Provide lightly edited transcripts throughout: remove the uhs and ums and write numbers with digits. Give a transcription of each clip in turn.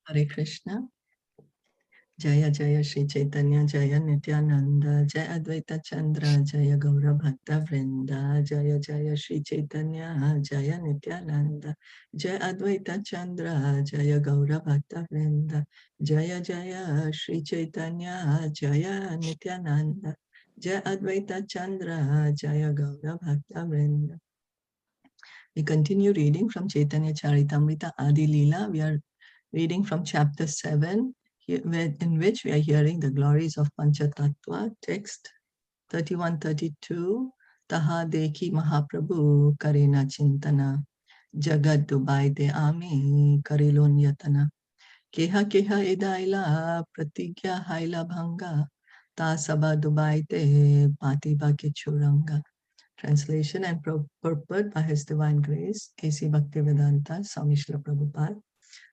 Hare Krishna. Jaya Jaya Shri Caitanya Jaya Nityananda Jaya Advaita Chandra Jaya Gaura Bhakta Vrinda Jaya Jaya Shri Caitanya Jaya Nityananda Jaya Advaita Chandra Jaya Gaura Bhakta Vrinda Jaya Jaya Shri Caitanya Jaya Nityananda Jaya Advaita Chandra Jaya Gaura Bhakta Vrinda. We continue reading from Caitanya Caritamrta Adi-Lila. We are reading from chapter 7, in which we are hearing the glories of Panchatattva. Text 31-32. Taha Dekhi Mahaprabhu Karina Chintana Jagad Dubai De Ami Karilon Yatana Keha Keha Idaila Pratigya Haila Bhanga Ta Sabha Dubai Te Patiba Kichuranga. Translation and purport by His Divine Grace, A.C. Bhaktivedanta Swami Srila Prabhupada.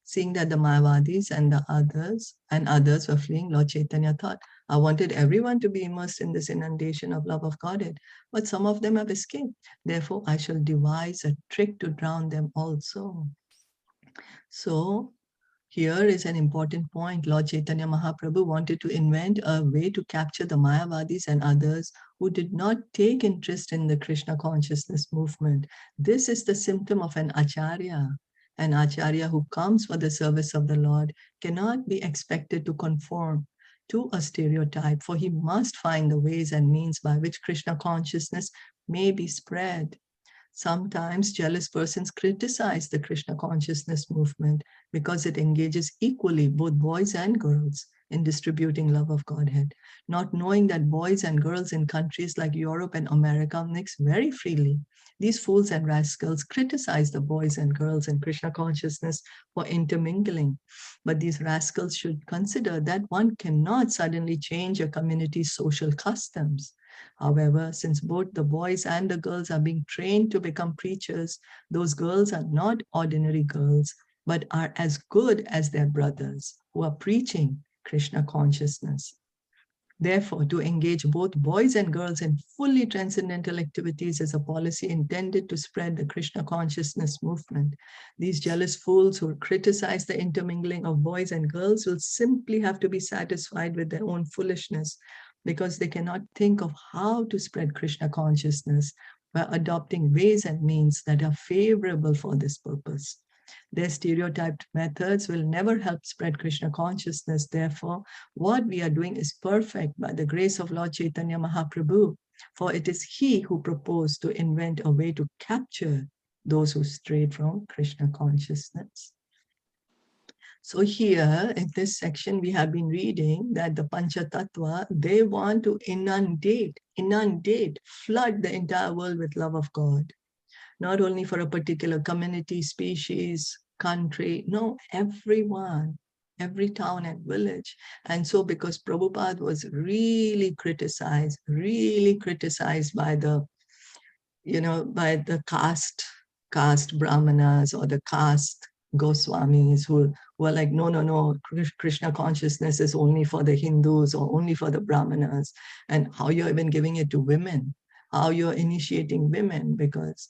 Seeing that the Mayavadis and others were fleeing, Lord Chaitanya thought, I wanted everyone to be immersed in this inundation of love of Godhead, but some of them have escaped. Therefore, I shall devise a trick to drown them also. So, here is an important point. Lord Chaitanya Mahaprabhu wanted to invent a way to capture the Mayavadis and others who did not take interest in the Krishna consciousness movement. This is the symptom of an acharya. An acharya who comes for the service of the Lord cannot be expected to conform to a stereotype, for he must find the ways and means by which Krishna consciousness may be spread. Sometimes jealous persons criticize the Krishna consciousness movement because it engages equally both boys and girls in distributing love of Godhead, not knowing that boys and girls in countries like Europe and America mix very freely. These fools and rascals criticize the boys and girls in Krishna consciousness for intermingling. But these rascals should consider that one cannot suddenly change a community's social customs. However, since both the boys and the girls are being trained to become preachers, those girls are not ordinary girls, but are as good as their brothers who are preaching Krishna consciousness. Therefore, to engage both boys and girls in fully transcendental activities is a policy intended to spread the Krishna consciousness movement. These jealous fools who criticize the intermingling of boys and girls will simply have to be satisfied with their own foolishness, because they cannot think of how to spread Krishna consciousness by adopting ways and means that are favorable for this purpose. Their stereotyped methods will never help spread Krishna consciousness. Therefore, what we are doing is perfect by the grace of Lord Chaitanya Mahaprabhu, for it is he who proposed to invent a way to capture those who strayed from Krishna consciousness. So here in this section, we have been reading that the Panchatattva, they want to inundate, flood the entire world with love of God. Not only for a particular community, species, country, no, everyone, every town and village. And so because Prabhupada was really criticized by the, by the caste brahmanas or the caste Goswamis who were like, no, Krishna consciousness is only for the Hindus or only for the Brahmanas. And how you're even giving it to women, how you're initiating women, because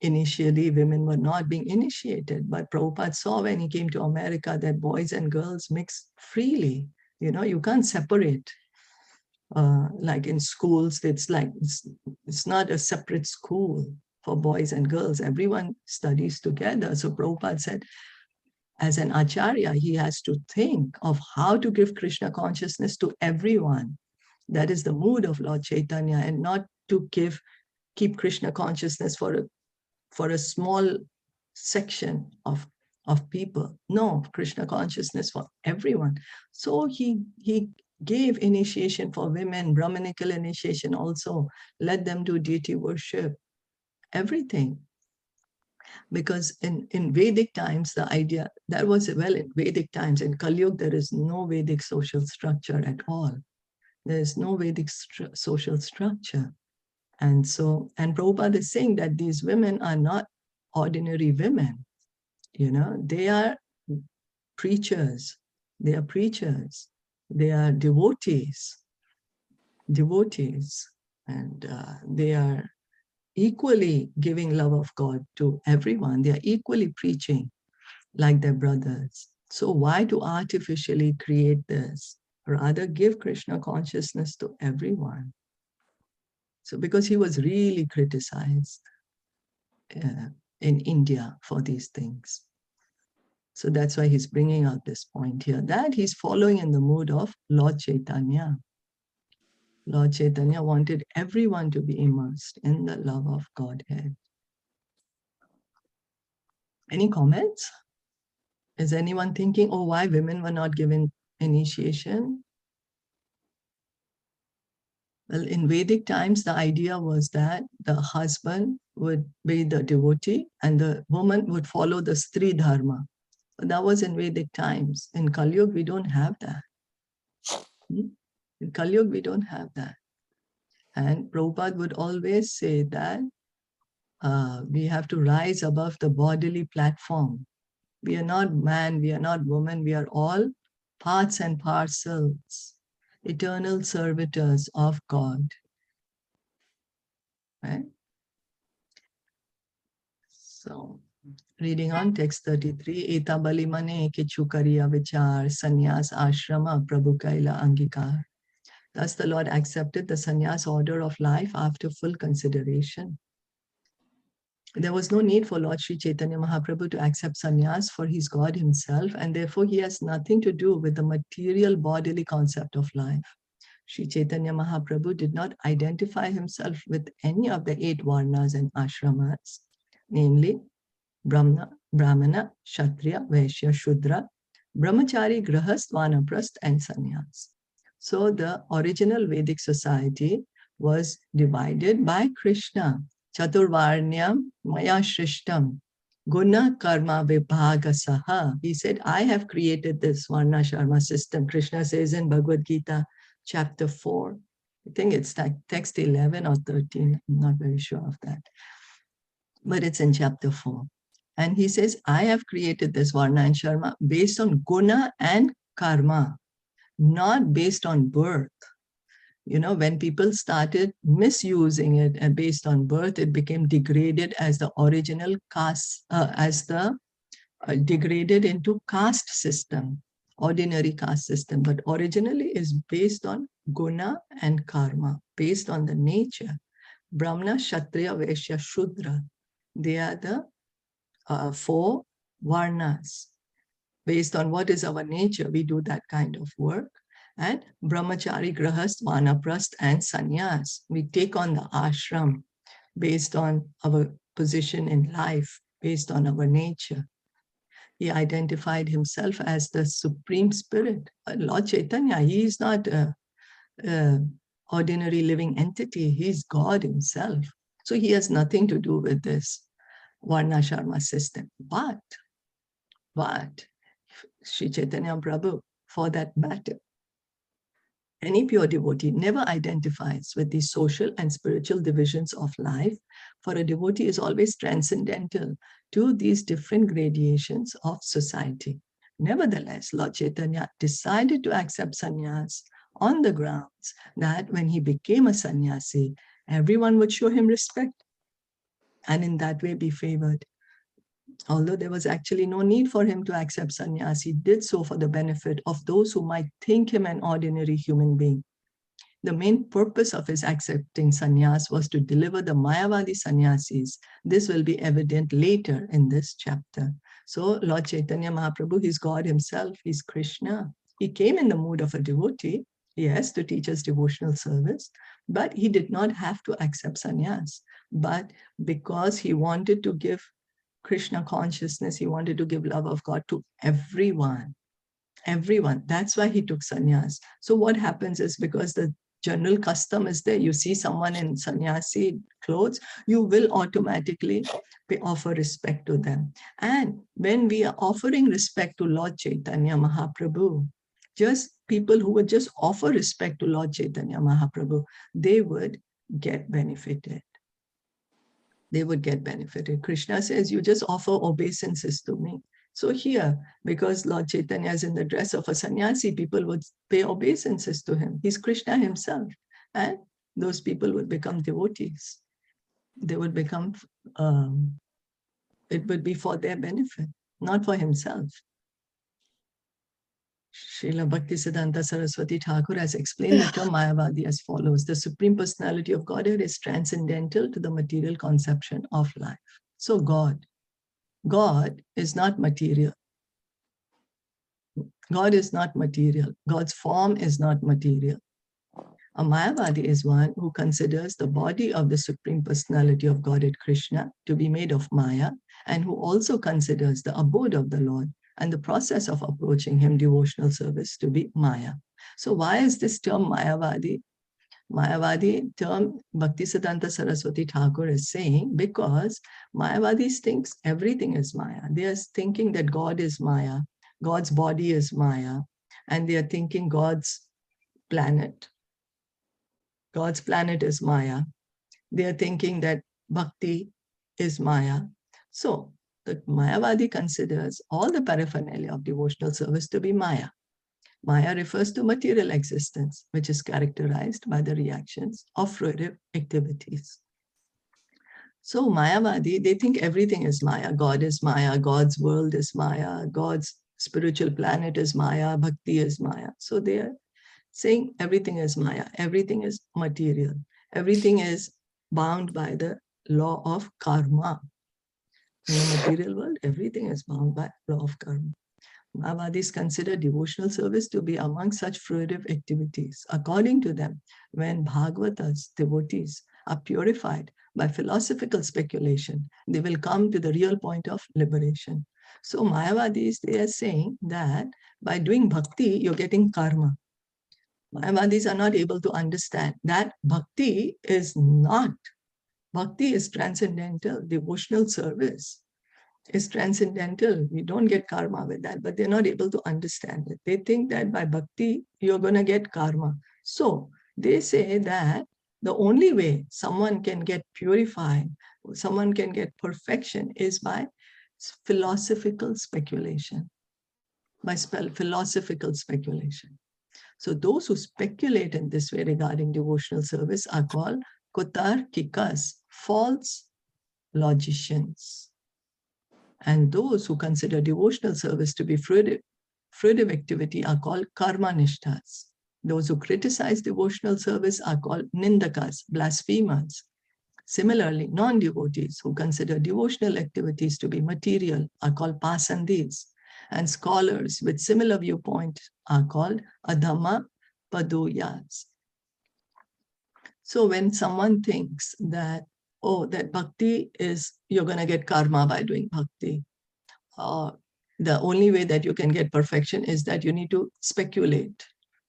initially women were not being initiated. But Prabhupada saw when he came to America that boys and girls mix freely. You can't separate. Like in schools, it's not a separate school for boys and girls. Everyone studies together. So Prabhupada said, as an acharya, he has to think of how to give Krishna consciousness to everyone. That is the mood of Lord Chaitanya, and not to keep Krishna consciousness for a small section of people. No, Krishna consciousness for everyone. So he gave initiation for women, Brahmanical initiation also, let them do deity worship, everything. Because in Vedic times, the idea, that was, well, in Vedic times, in Kali Yuga, there is no Vedic social structure at all. There is no Vedic social structure. And Prabhupada is saying that these women are not ordinary women. They are preachers. They are preachers. They are devotees. And they are equally giving love of God to everyone. They are equally preaching like their brothers. So why to artificially create this? Rather give Krishna consciousness to everyone. So because he was really criticized in India for these things. So that's why he's bringing out this point here, that he's following in the mood of Lord Chaitanya. Lord Chaitanya wanted everyone to be immersed in the love of Godhead. Any comments? Is anyone thinking, oh, why women were not given initiation? Well, in Vedic times, the idea was that the husband would be the devotee and the woman would follow the Stri Dharma. But that was in Vedic times. In Kali Yuga, we don't have that. In Kali Yuga, we don't have that. And Prabhupada would always say that we have to rise above the bodily platform. We are not man, we are not woman, we are all parts and parcels, eternal servitors of God. Right? So, reading on text 33, Eta balimane kichu kariya vichar, sannyas ashrama prabhu kaila angikar. Thus the Lord accepted the sannyas order of life after full consideration. There was no need for Lord Sri Chaitanya Mahaprabhu to accept sannyas, for he is God himself, and therefore he has nothing to do with the material bodily concept of life. Sri Chaitanya Mahaprabhu did not identify himself with any of the 8 varnas and ashramas, namely Brahmana, Kshatriya, Vaishya, Shudra, Brahmachari, Grahast, Vanaprasth, and Sannyas. So the original Vedic society was divided by Krishna. Chaturvarnyam Maya Shrishtam Guna Karma Vibhagasaha. He said, I have created this Varna Sharma system. Krishna says in Bhagavad Gita, chapter 4. I think it's like text 11 or 13. I'm not very sure of that. But it's in chapter 4. And he says, I have created this Varna and Sharma based on Guna and Karma, not based on birth. You know, when people started misusing it and based on birth, it became degraded as the original caste, degraded into caste system, ordinary caste system. But originally is based on Guna and Karma, based on the nature. Brahmana, Kshatriya, Vaishya, Shudra. They are the 4 varnas. Based on what is our nature, we do that kind of work. And Brahmachari, Grahast, Vanaprasth, and Sannyas. We take on the ashram based on our position in life, based on our nature. He identified himself as the Supreme Spirit. Lord Chaitanya, he is not an ordinary living entity. He is God himself. So he has nothing to do with this Varna Sharma system. But Sri Chaitanya Prabhu, for that matter, any pure devotee never identifies with the social and spiritual divisions of life, for a devotee is always transcendental to these different gradations of society. Nevertheless, Lord Chaitanya decided to accept sannyas on the grounds that when he became a sannyasi, everyone would show him respect and in that way be favored. Although there was actually no need for him to accept sannyas, he did so for the benefit of those who might think him an ordinary human being. The main purpose of his accepting sannyas was to deliver the Mayavadi sannyasis. This will be evident later in this chapter. So Lord Chaitanya Mahaprabhu, he's God himself, he's Krishna. He came in the mood of a devotee, yes, to teach us devotional service, but he did not have to accept sannyas. But because he wanted to give Krishna consciousness, he wanted to give love of God to everyone. Everyone. That's why he took sannyas. So what happens is, because the general custom is there, you see someone in sannyasi clothes, you will automatically offer respect to them. And when we are offering respect to Lord Chaitanya Mahaprabhu, just people who would just offer respect to Lord Chaitanya Mahaprabhu, they would get benefited. They would get benefited. Krishna says, you just offer obeisances to me. So here, because Lord Chaitanya is in the dress of a sannyasi, people would pay obeisances to him. He's Krishna himself. And those people would become devotees. They would become, it would be for their benefit, not for himself. Srila Bhaktisiddhanta Saraswati Thakur has explained the term Mayavadi as follows. The Supreme Personality of Godhead is transcendental to the material conception of life. So God is not material. God is not material. God's form is not material. A Mayavadi is one who considers the body of the Supreme Personality of Godhead Krishna to be made of Maya, and who also considers the abode of the Lord and the process of approaching him, devotional service, to be Maya. So why is this term Mayavadi? Mayavadi term Bhaktisiddhanta Saraswati Thakur is saying because Mayavadis thinks everything is Maya. They are thinking that God is Maya, God's body is Maya, and they are thinking God's planet is Maya. They are thinking that bhakti is Maya. So the Mayavadi considers all the paraphernalia of devotional service to be Maya. Maya refers to material existence, which is characterized by the reactions of fruitive activities. So Mayavadi, they think everything is Maya. God is Maya, God's world is Maya, God's spiritual planet is Maya, bhakti is Maya. So they are saying everything is Maya, everything is material, everything is bound by the law of karma. In the material world, everything is bound by law of karma. Mayavadis consider devotional service to be among such fruitive activities. According to them, when Bhagavatas, devotees, are purified by philosophical speculation, they will come to the real point of liberation. So Mayavadis, they are saying that by doing bhakti, you're getting karma. Mayavadis are not able to understand that bhakti is transcendental. Devotional service is transcendental. We don't get karma with that, but they're not able to understand it. They think that by bhakti, you're going to get karma. So they say that the only way someone can get purified, someone can get perfection is by philosophical speculation. So those who speculate in this way regarding devotional service are called kutarkikas, false logicians. And those who consider devotional service to be fruitive activity are called karmanishtas. Those who criticize devotional service are called nindakas, blasphemers. Similarly, non-devotees who consider devotional activities to be material are called pasandis. And scholars with similar viewpoints are called adhamma paduyas. So when someone thinks that, oh, that bhakti is, you're going to get karma by doing bhakti, the only way that you can get perfection is that you need to speculate.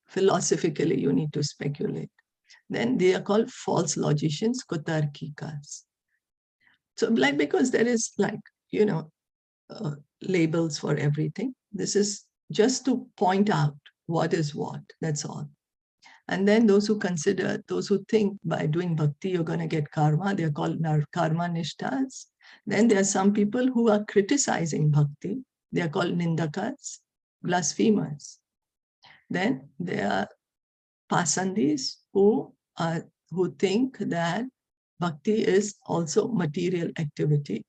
Philosophically, you need to speculate. Then they are called false logicians, kutarkikas. So like, because there is like, labels for everything. This is just to point out what is what, that's all. And then those who think by doing bhakti, you're going to get karma, they're called karma nishtas. Then there are some people who are criticizing bhakti. They are called nindakas, blasphemers. Then there are pasandis who think that bhakti is also material activity.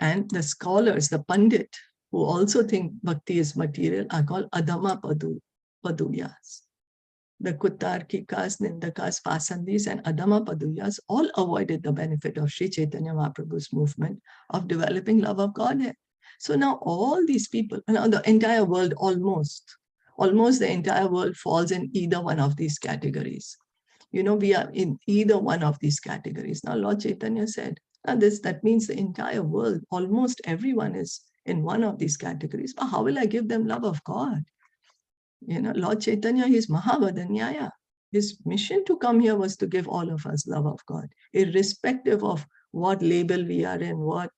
And the scholars, the pandit, who also think bhakti is material, are called adhamma paduyas. The kutarkikas, nindakas, pasandis, and adhamma paduyas all avoided the benefit of Sri Chaitanya Mahaprabhu's movement of developing love of Godhead. So now all these people, now the entire world almost the entire world falls in either one of these categories. We are in either one of these categories. Now Lord Chaitanya said, that means the entire world, almost everyone is in one of these categories. But how will I give them love of God? Lord Chaitanya, he's Mahavadanyaya. His mission to come here was to give all of us love of God, irrespective of what label we are in, what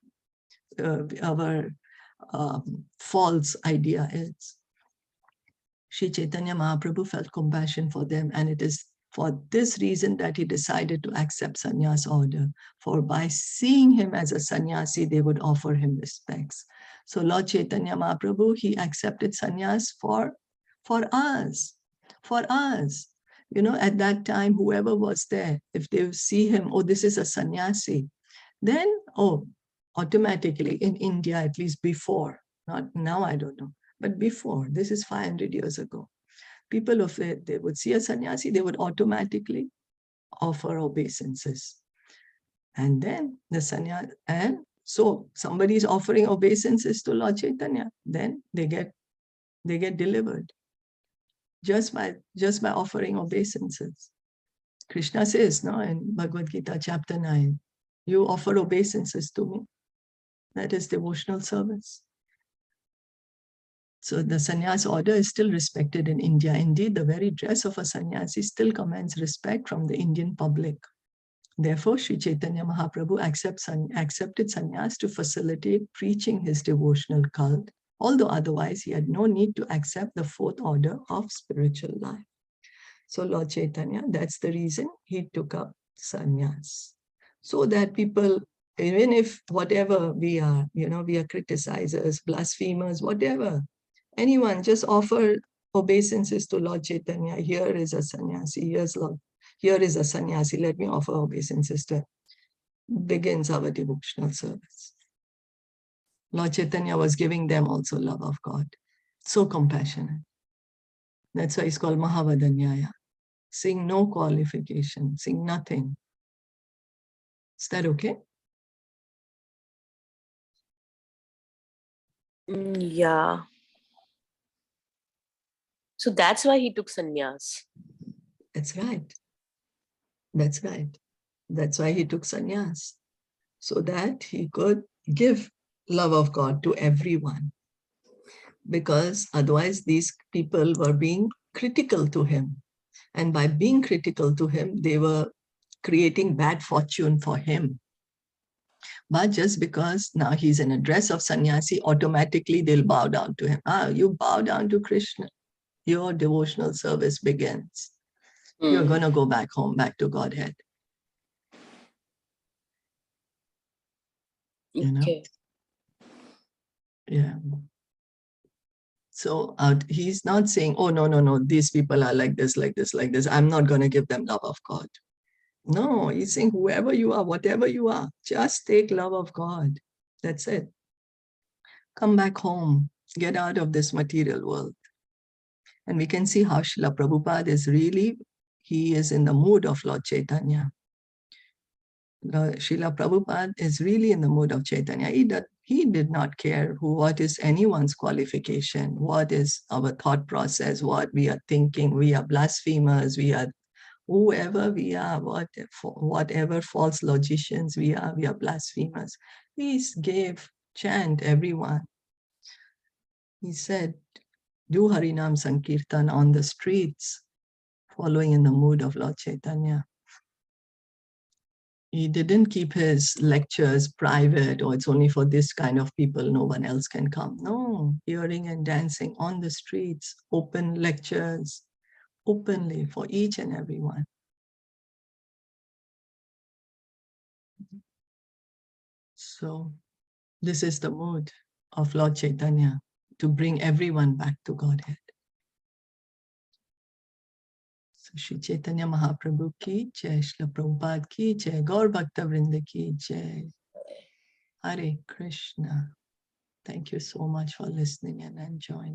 our false idea is. Sri Chaitanya Mahaprabhu felt compassion for them, and it is for this reason that he decided to accept sannyas order. For by seeing him as a sannyasi, they would offer him respects. So Lord Chaitanya Mahaprabhu, he accepted sannyas for us. At that time, whoever was there, if they see him, oh, this is a sannyasi, then, automatically in India, at least before, not now, I don't know. But before, this is 500 years ago, people of it, they would see a sannyasi, they would automatically offer obeisances. And then the sannyasi, and so somebody is offering obeisances to Lord Chaitanya, then they get delivered just by offering obeisances. Krishna says, no, in Bhagavad Gita chapter 9, you offer obeisances to me. That is devotional service. So the sannyas order is still respected in India. Indeed, the very dress of a sannyasi still commands respect from the Indian public. Therefore, Sri Chaitanya Mahaprabhu accepted sannyas to facilitate preaching his devotional cult, although otherwise he had no need to accept the fourth order of spiritual life. So Lord Chaitanya, that's the reason he took up sannyas. So that people, even if whatever we are, we are criticizers, blasphemers, whatever, anyone, just offer obeisances to Lord Chaitanya. Here is a sannyasi, here is a sannyasi, let me offer obeisances to him. Begins our devotional service. Lord Chaitanya was giving them also love of God. So compassionate. That's why it's called Mahavadanyaya. Sing no qualification, sing nothing. Is that okay? Yeah. So that's why he took sannyas. That's right. That's right. That's why he took sannyas. So that he could give love of God to everyone. Because otherwise these people were being critical to him. And by being critical to him, they were creating bad fortune for him. But just because now he's in a dress of sannyasi, automatically they'll bow down to him. You bow down to Krishna, your devotional service begins. You're going to go back home, back to Godhead. You know? Okay. Yeah. So he's not saying, oh, no, these people are like this, like this, like this. I'm not going to give them love of God. No, he's saying whoever you are, whatever you are, just take love of God. That's it. Come back home. Get out of this material world. And we can see how Srila Prabhupada is really, he is in the mood of Lord Chaitanya. Srila Prabhupada is really in the mood of Chaitanya. He did not care what is anyone's qualification, what is our thought process, what we are thinking. We are blasphemers, we are whoever we are, whatever false logicians we are blasphemers. He gave chant everyone. He said, do Harinam Sankirtan on the streets, following in the mood of Lord Chaitanya. He didn't keep his lectures private, or it's only for this kind of people, no one else can come. No, hearing and dancing on the streets, open lectures, openly for each and every one. So this is the mood of Lord Chaitanya, to bring everyone back to Godhead. So Shri Chaitanya Mahaprabhu ki jai, Srila Prabhupada ki jai, Gaur Bhakta Vrinda ki jai. Hare Krishna. Thank you so much for listening and enjoying.